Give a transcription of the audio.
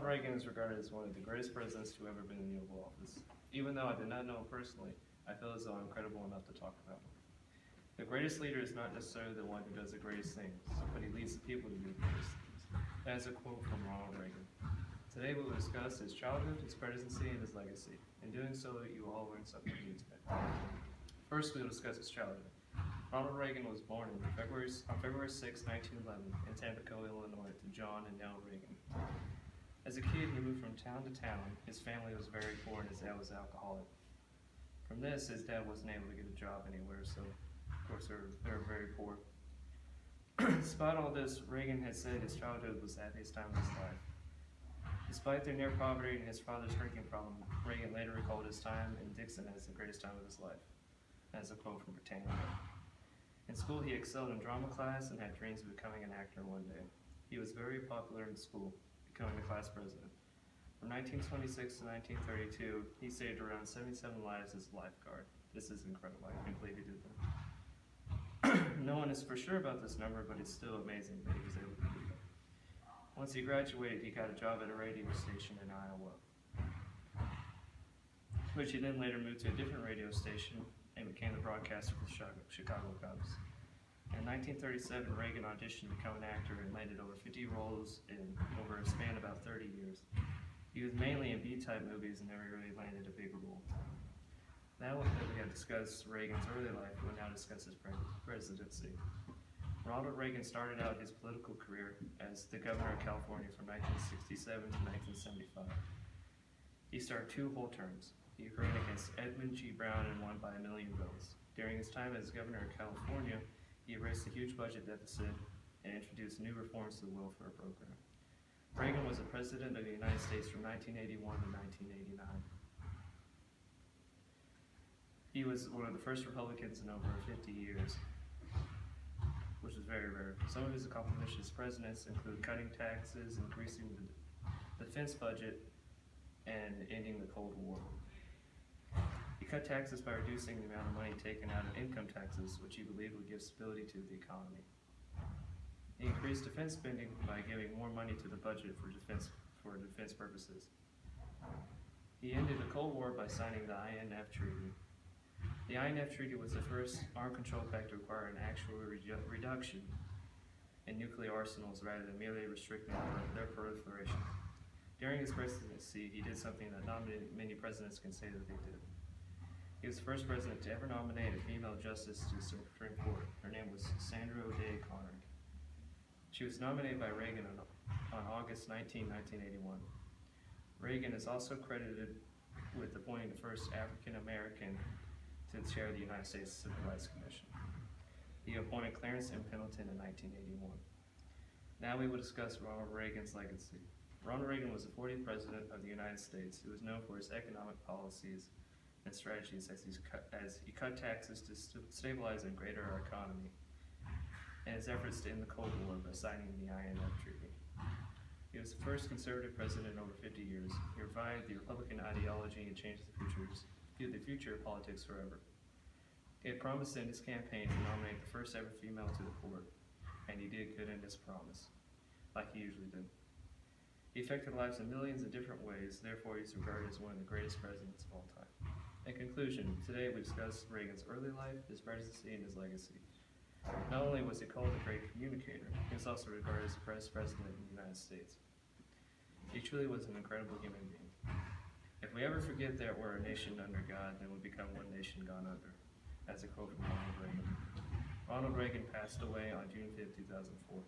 Reagan is regarded as one of the greatest presidents to ever been in the Oval Office. Even though I did not know him personally, I feel as though I'm credible enough to talk about him. The greatest leader is not necessarily the one who does the greatest things, but he leads the people to do the greatest things. That is a quote from Ronald Reagan. Today we will discuss his childhood, his presidency, and his legacy. In doing so, you will all learn something new today. First, we will discuss his childhood. Ronald Reagan was born on February 6, 1911, in Tampico, Illinois, to John and Nell Reagan. As a kid, he moved from town to town. His family was very poor, and his dad was alcoholic. From this, his dad wasn't able to get a job anywhere, so of course they were very poor. Despite all this, Reagan had said his childhood was the happiest time of his life. Despite their near poverty and his father's drinking problem, Reagan later recalled his time in Dixon as the greatest time of his life. That's a quote from Britannica. In school, he excelled in drama class and had dreams of becoming an actor one day. He was very popular in school, becoming the class president. From 1926 to 1932, he saved around 77 lives as a lifeguard. This is incredible. I can't believe he did that. No one is for sure about this number, but it's still amazing that he was able to do that. Once he graduated, he got a job at a radio station in Iowa, which he then later moved to a different radio station and became the broadcaster for the Chicago Cubs. In 1937, Reagan auditioned to become an actor and landed over 50 roles over a span of about 30 years. He was mainly in B-type movies and never really landed a big role. Now that we have discussed Reagan's early life, we will now discuss his presidency. Ronald Reagan started out his political career as the governor of California from 1967 to 1975. He served 2 whole terms. He ran against Edmund G. Brown and won by 1 million votes. During his time as governor of California, he erased a huge budget deficit and introduced new reforms to the welfare program. Reagan was the President of the United States from 1981 to 1989. He was one of the first Republicans in over 50 years, which is very rare. Some of his accomplishments as president include cutting taxes, increasing the defense budget, and ending the Cold War. He cut taxes by reducing the amount of money taken out of income taxes, which he believed would give stability to the economy. He increased defense spending by giving more money to the budget for defense purposes. He ended the Cold War by signing the INF Treaty. The INF Treaty was the first armed control pact to require an actual reduction in nuclear arsenals rather than merely restricting their proliferation. During his presidency, he did something that not many presidents can say that they did. He was the first president to ever nominate a female justice to the Supreme Court. Her name was Sandra O'Day Conard. She was nominated by Reagan on August 19, 1981. Reagan is also credited with appointing the first African American to the chair of the United States Civil Rights Commission. He appointed Clarence M. Pendleton in 1981. Now we will discuss Ronald Reagan's legacy. Ronald Reagan was the 40th President of the United States who was known for his economic policies and strategies as he cut taxes to stabilize and greater our economy, and his efforts to end the Cold War by signing the INF Treaty. He was the first conservative president in over 50 years. He revived the Republican ideology and changed the future of politics forever. He had promised in his campaign to nominate the first ever female to the court, and he did good in his promise, like he usually did. He affected the lives of millions in different ways, therefore he's regarded as one of the greatest presidents of all time. In conclusion, today we discussed Reagan's early life, his presidency, and his legacy. Not only was he called a great communicator, he was also regarded as the best president in the United States. He truly was an incredible human being. If we ever forget that we're a nation under God, then we become one nation gone under. That's a quote from Ronald Reagan. Ronald Reagan passed away on June 5, 2004.